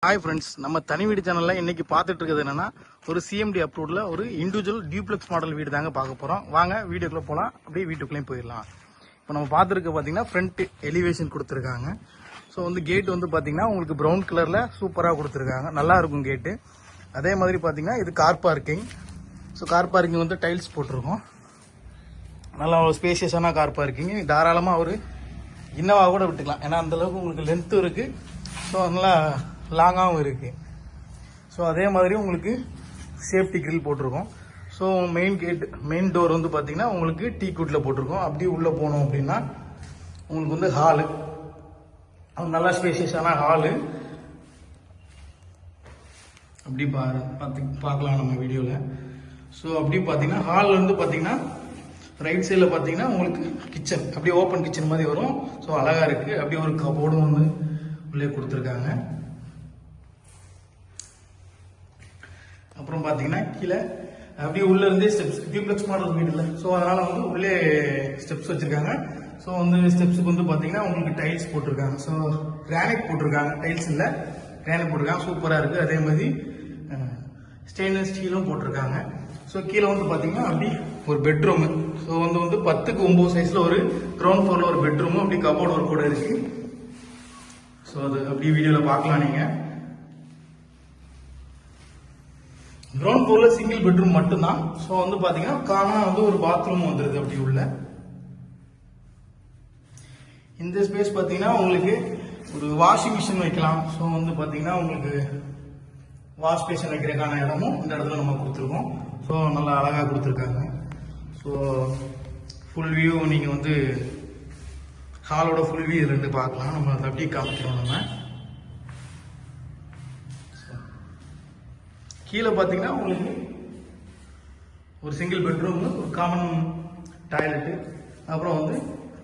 Hi friends, நம்ம தனி வீடு சேனல்ல இன்னைக்கு பார்த்துட்டு இருக்கிறது என்னன்னா ஒரு சிஎம்டி அப்ரூவ்ல ஒரு இண்டிவிஜுவல் டியூப்ளெக்ஸ் மாடல் வீடு தாங்க பார்க்க போறோம். வாங்க வீடியோக்குள்ள போலாம், அப்படியே வீட்டுக்குள்ளேயும் போயிடலாம். இப்போ நம்ம பார்த்துருக்க பார்த்தீங்கன்னா ஃப்ரண்ட் எலிவேஷன் கொடுத்துருக்காங்க. ஸோ கேட் பார்த்தீங்கன்னா உங்களுக்கு ப்ரௌன் கலர்ல சூப்பராக கொடுத்துருக்காங்க, நல்லா இருக்கும் கேட்டு. அதே மாதிரி பார்த்தீங்கன்னா இது car parking. So car parking tiles போட்டிருக்கோம், நல்லா ஸ்பேசியஸான கார் பார்க்கிங். தாராளமாக ஒரு இன்னோவா கூட விட்டுக்கலாம், ஏன்னா அந்த அளவுக்கு உங்களுக்கு லென்த்தும் இருக்கு. ஸோ நல்லா லாங்காகவும் இருக்குது. ஸோ அதே மாதிரி உங்களுக்கு சேஃப்டி கிரில் போட்டிருக்கோம். ஸோ மெயின் டோர் பார்த்தீங்கன்னா உங்களுக்கு டீ குட்டில் போட்டிருக்கோம். அப்படி உள்ளே போனோம் அப்படின்னா உங்களுக்கு ஹாலு, நல்லா ஸ்பேசியஸான ஹாலு. அப்படி பார்க்கலாம் நம்ம வீடியோவில். ஸோ அப்படி பார்த்தீங்கன்னா ஹாலில் பார்த்தீங்கன்னா ரைட் சைடில் பார்த்தீங்கன்னா உங்களுக்கு கிச்சன், அப்படியே ஓப்பன் கிச்சன் மாதிரி வரும். ஸோ அழகாக இருக்குது. அப்படியே ஒரு கபோர்டும் உள்ளே கொடுத்துருக்காங்க. அப்புறம் பார்த்தீங்கன்னா கீழே அப்படியே உள்ள இருந்தே ஸ்டெப்ஸ், டியூப்ளெக்ஸ் மாடல் வீடு இல்லை. ஸோ அதனால உள்ளே ஸ்டெப்ஸ் வச்சிருக்காங்க. ஸோ ஸ்டெப்ஸுக்கு பார்த்தீங்கன்னா உங்களுக்கு டைல்ஸ் போட்டிருக்காங்க. ஸோ கிரானைட் போட்டிருக்காங்க, டைல்ஸ் இல்லை கிரானைட் போட்டிருக்காங்க, சூப்பராக இருக்குது. அதே மாதிரி ஸ்டெயின்லெஸ் ஸ்டீலும் போட்டிருக்காங்க. ஸோ கீழே பார்த்தீங்கன்னா அப்படி ஒரு பெட்ரூமு. ஸோ 10க்கு 9 சைஸில் ஒரு கிரவுண்ட் ஃப்ளோரில் ஒரு பெட்ரூமு, அப்படி கபோர்டு ஒரு கூட இருக்கு. ஸோ அது அப்படி வீடியோவில் பார்க்கலாம் நீங்கள். கிரவுண்ட் ஃப்ளோர்ல சிங்கிள் பெட்ரூம் மட்டும்தான். ஸோ பாத்தீங்கன்னா காமனா ஒரு பாத்ரூம் வந்துருது அப்படி உள்ள. இந்த ஸ்பேஸ் பாத்தீங்கன்னா உங்களுக்கு ஒரு வாஷிங் மிஷின் வைக்கலாம். ஸோ பாத்தீங்கன்னா உங்களுக்கு வாஷ் பேஷன் வைக்கிறதுக்கான இடமும் இந்த இடத்துல நம்ம கொடுத்துருக்கோம். ஸோ நல்லா அழகா கொடுத்துருக்காங்க. ஸோ ஃபுல் வியூ நீங்க ஹாலோட ஃபுல் வியூ இது ரெண்டு பார்க்கலாம். நம்ம அதை அப்படியே காமிக்கிறோம். நம்ம கீழே பார்த்தீங்கன்னா உங்களுக்கு ஒரு சிங்கிள் பெட்ரூம், ஒரு காமன் டாய்லெட்டு, அப்புறம்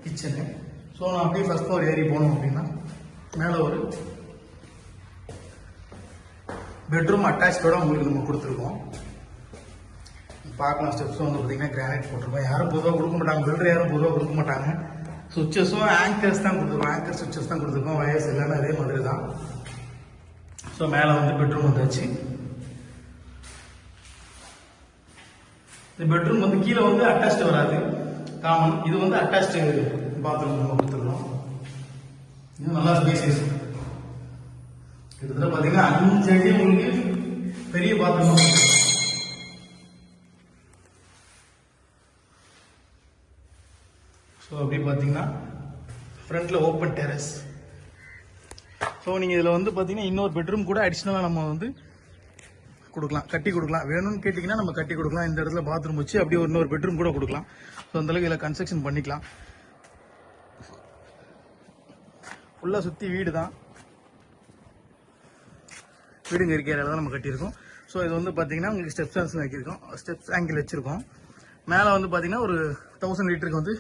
கிச்சனு. ஸோ நான் அப்படியே ஃபர்ஸ்ட் ஃப்ளோர் ஏறி போனோம் அப்படின்னா மேலே ஒரு பெட்ரூம் அட்டாச்சோட உங்களுக்கு நம்ம கொடுத்துருக்கோம். பார்க்கலாம். ஸ்டெப்ஸ் பார்த்தீங்கன்னா கிரானைட் போட்டிருக்கோம். யாரும் பொதுவாக கொடுக்க மாட்டாங்க, பில்டர் யாரும் பொதுவாக கொடுக்க மாட்டாங்க. சுவிச்சஸும் ஆங்கர்ஸ் தான் கொடுத்துருக்கோம், ஆங்கர் சுவிச்சஸ் தான் கொடுத்துருக்கோம். வயர்ஸ் எல்லாமே அதே மாதிரி தான். ஸோ மேலே பெட்ரூம் வந்தாச்சு. இந்த பெட்ரூம் கீழே அட்டாச்டு வராது, காமன். இது அட்டாச்டு பாத்ரூம் நம்ம கொடுத்துருக்கோம். இது நல்லா ஸ்பேசியஸ். கிட்டத்தட்ட பார்த்தீங்கன்னா 5 அடி உங்களுக்கு பெரிய பாத்ரூம். ஸோ அப்படி பார்த்தீங்கன்னா ஃப்ரண்ட்ல ஓப்பன் டெரஸ். ஸோ நீங்கள் இதில் பார்த்தீங்கன்னா இன்னொரு பெட்ரூம் கூட அடிஷ்னலாக நம்ம கொடுக்கலாம், கட்டி கொடுக்கலாம். வேணும்னு கேட்டிங்கன்னா நம்ம கட்டி கொடுக்கலாம். இந்த இடத்துல பாத்ரூம் வச்சு அப்படியே இன்னொரு பெட்ரூம் கூட கொடுக்கலாம். ஸோ அந்தளவுக்கு இதில் கன்ஸ்ட்ரக்ஷன் பண்ணிக்கலாம். ஃபுல்லாக சுற்றி வீடு தான், வீடுங்க இருக்கிற இடம் தான் நம்ம கட்டியிருக்கோம். ஸோ இது பார்த்தீங்கன்னா உங்களுக்கு ஸ்டெப்ஸ் வைக்கிருக்கோம், ஸ்டெப்ஸ் ஆங்கிள் வச்சுருக்கோம். மேலே பார்த்தீங்கன்னா ஒரு 1000 லிட்டருக்கு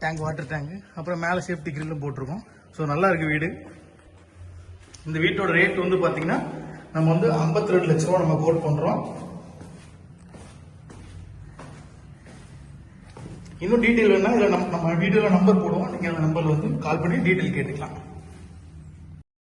டேங்க், வாட்டர் டேங்க். அப்புறம் மேலே சேஃப்டி கிரில்லும் போட்டிருக்கோம். ஸோ நல்லா இருக்குது வீடு. இந்த வீட்டோட ரேட் பார்த்தீங்கன்னா நம்ம 52 லட்ச ரூபா நம்ம கோட் பண்றோம். இன்னும் டீட்டெயில் வேணா இல்ல நம்ம வீடியோல நம்பர் போடுவோம், நீங்க அந்த நம்பர்ல கால் பண்ணி டீட்டெயில் கேட்டுக்கலாம்.